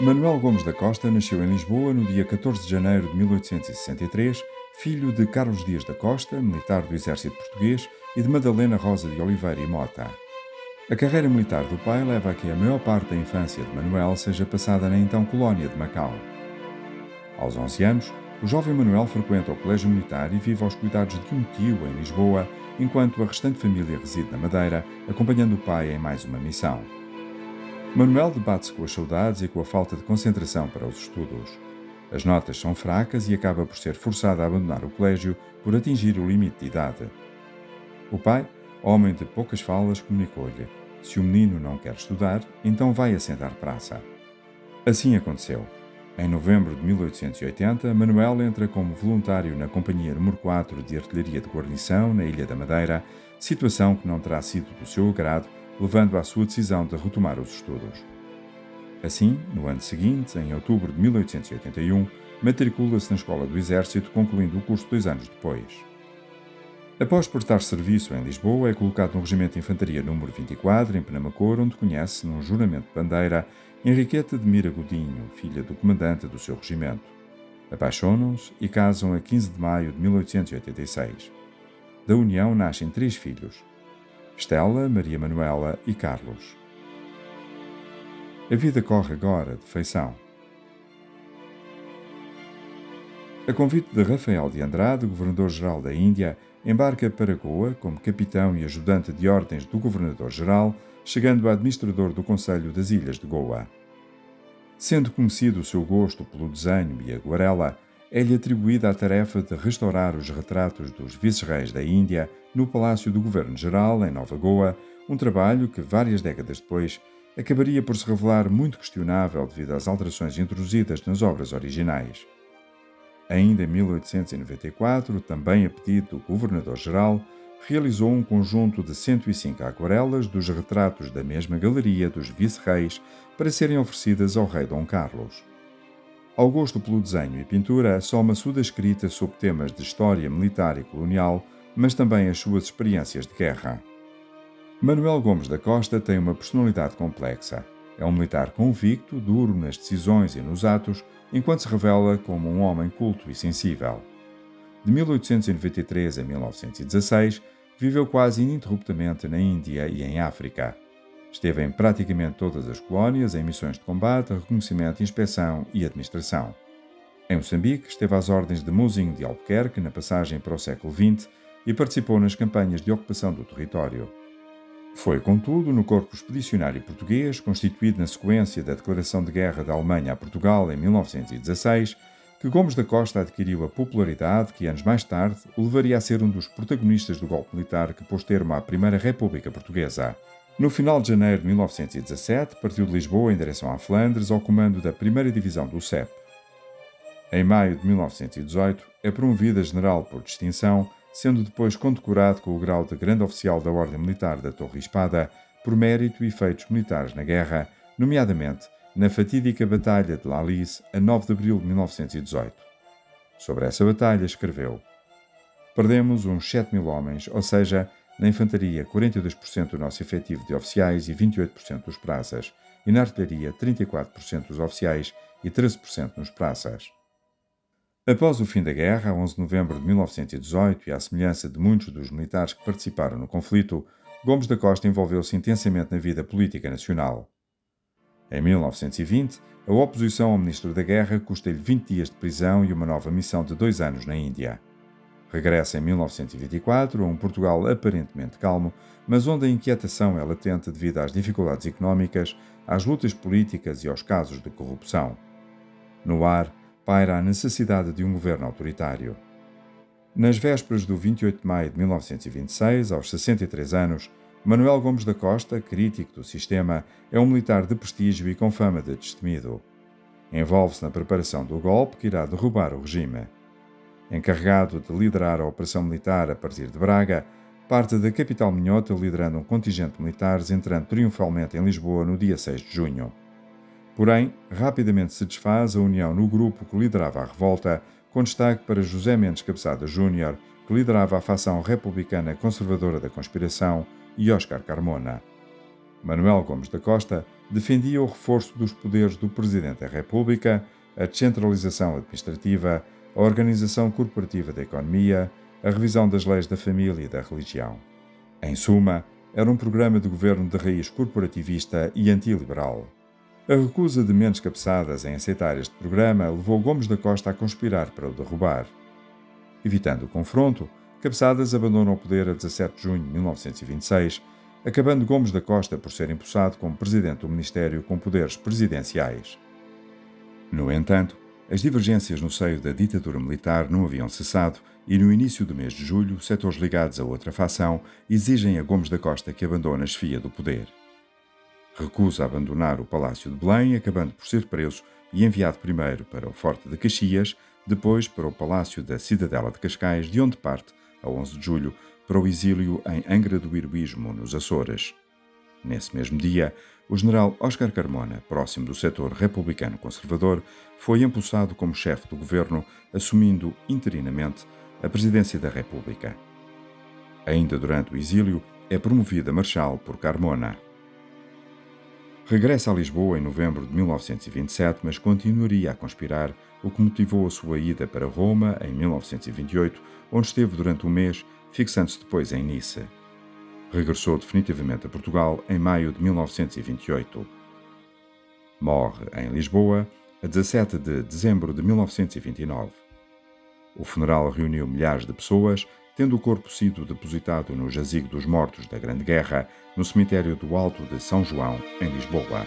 Manuel Gomes da Costa nasceu em Lisboa no dia 14 de janeiro de 1863, filho de Carlos Dias da Costa, militar do Exército Português, e de Madalena Rosa de Oliveira e Mota. A carreira militar do pai leva a que a maior parte da infância de Manuel seja passada na então colónia de Macau. Aos 11 anos, o jovem Manuel frequenta o colégio militar e vive aos cuidados de um tio em Lisboa, enquanto a restante família reside na Madeira, acompanhando o pai em mais uma missão. Manuel debate-se com as saudades e com a falta de concentração para os estudos. As notas são fracas e acaba por ser forçado a abandonar o colégio por atingir o limite de idade. O pai, homem de poucas falas, comunicou-lhe: se o menino não quer estudar, então vai assentar praça. Assim aconteceu. Em novembro de 1880, Manuel entra como voluntário na Companhia número 4 de Artilharia de Guarnição, na Ilha da Madeira, situação que não terá sido do seu agrado, levando à sua decisão de retomar os estudos. Assim, no ano seguinte, em outubro de 1881, matricula-se na Escola do Exército, concluindo o curso 2 anos depois. Após prestar serviço em Lisboa, é colocado no Regimento de Infantaria número 24, em Penamacor, onde conhece, num juramento de bandeira, Henriqueta de Mira Godinho, filha do comandante do seu regimento. Apaixonam-se e casam a 15 de maio de 1886. Da união nascem 3 filhos: Estela, Maria Manuela e Carlos. A vida corre agora de feição. A convite de Rafael de Andrade, governador-geral da Índia, embarca para Goa como capitão e ajudante de ordens do governador-geral, chegando a administrador do Conselho das Ilhas de Goa. Sendo conhecido o seu gosto pelo desenho e a aguarela, é-lhe atribuída a tarefa de restaurar os retratos dos vice-reis da Índia no Palácio do Governo-Geral, em Nova Goa, um trabalho que, várias décadas depois, acabaria por se revelar muito questionável devido às alterações introduzidas nas obras originais. Ainda em 1894, também a pedido do Governador-Geral, realizou um conjunto de 105 aquarelas dos retratos da mesma galeria dos vice-reis para serem oferecidas ao rei Dom Carlos. Ao gosto pelo desenho e pintura, soma-se o da escrita sobre temas de história militar e colonial, mas também as suas experiências de guerra. Manuel Gomes da Costa tem uma personalidade complexa. É um militar convicto, duro nas decisões e nos atos, enquanto se revela como um homem culto e sensível. De 1893 a 1916, viveu quase ininterruptamente na Índia e em África. Esteve em praticamente todas as colónias em missões de combate, reconhecimento, inspeção e administração. Em Moçambique, esteve às ordens de Mouzinho de Albuquerque na passagem para o século XX e participou nas campanhas de ocupação do território. Foi, contudo, no Corpo Expedicionário Português, constituído na sequência da declaração de guerra da Alemanha a Portugal em 1916, que Gomes da Costa adquiriu a popularidade que, anos mais tarde, o levaria a ser um dos protagonistas do golpe militar que pôs termo à Primeira República Portuguesa. No final de janeiro de 1917, partiu de Lisboa em direção à Flandres ao comando da 1ª Divisão do CEP. Em maio de 1918, é promovido a general por distinção, sendo depois condecorado com o grau de Grande Oficial da Ordem Militar da Torre e Espada por mérito e feitos militares na guerra, nomeadamente na fatídica Batalha de Lalice, a 9 de abril de 1918. Sobre essa batalha escreveu: perdemos uns 7.000 homens, ou seja, na infantaria 42% do nosso efetivo de oficiais e 28% dos praças, e na artilharia 34% dos oficiais e 13% nos praças. Após o fim da guerra, a 11 de novembro de 1918, e à semelhança de muitos dos militares que participaram no conflito, Gomes da Costa envolveu-se intensamente na vida política nacional. Em 1920, a oposição ao Ministro da Guerra custa-lhe 20 dias de prisão e uma nova missão de 2 anos na Índia. Regressa em 1924 a um Portugal aparentemente calmo, mas onde a inquietação é latente devido às dificuldades económicas, às lutas políticas e aos casos de corrupção. No ar, paira a necessidade de um governo autoritário. Nas vésperas do 28 de maio de 1926, aos 63 anos, Manuel Gomes da Costa, crítico do sistema, é um militar de prestígio e com fama de destemido. Envolve-se na preparação do golpe que irá derrubar o regime. Encarregado de liderar a operação militar a partir de Braga, parte da capital minhota liderando um contingente de militares entrando triunfalmente em Lisboa no dia 6 de junho. Porém, rapidamente se desfaz a união no grupo que liderava a revolta, com destaque para José Mendes Cabeçada Júnior, que liderava a facção republicana conservadora da conspiração, e Óscar Carmona. Manuel Gomes da Costa defendia o reforço dos poderes do Presidente da República, a descentralização administrativa, a organização corporativa da economia, a revisão das leis da família e da religião. Em suma, era um programa de governo de raiz corporativista e antiliberal. A recusa de Mendes Cabeçadas em aceitar este programa levou Gomes da Costa a conspirar para o derrubar. Evitando o confronto, Cabeçadas abandona o poder a 17 de junho de 1926, acabando Gomes da Costa por ser empossado como presidente do Ministério com poderes presidenciais. No entanto, as divergências no seio da ditadura militar não haviam cessado e no início do mês de julho, setores ligados a outra facção exigem a Gomes da Costa que abandone a chefia do poder. Recusa abandonar o Palácio de Belém, acabando por ser preso e enviado primeiro para o Forte de Caxias, depois para o Palácio da Cidadela de Cascais, de onde parte, a 11 de julho, para o exílio em Angra do Heroísmo, nos Açores. Nesse mesmo dia, o general Óscar Carmona, próximo do setor republicano conservador, foi empossado como chefe do governo, assumindo interinamente a presidência da República. Ainda durante o exílio, é promovido a marechal por Carmona. Regressa a Lisboa em novembro de 1927, mas continuaria a conspirar, o que motivou a sua ida para Roma em 1928, onde esteve durante um mês, fixando-se depois em Nice. Regressou definitivamente a Portugal em maio de 1928. Morre em Lisboa a 17 de dezembro de 1929. O funeral reuniu milhares de pessoas, tendo o corpo sido depositado no jazigo dos mortos da Grande Guerra, no cemitério do Alto de São João, em Lisboa.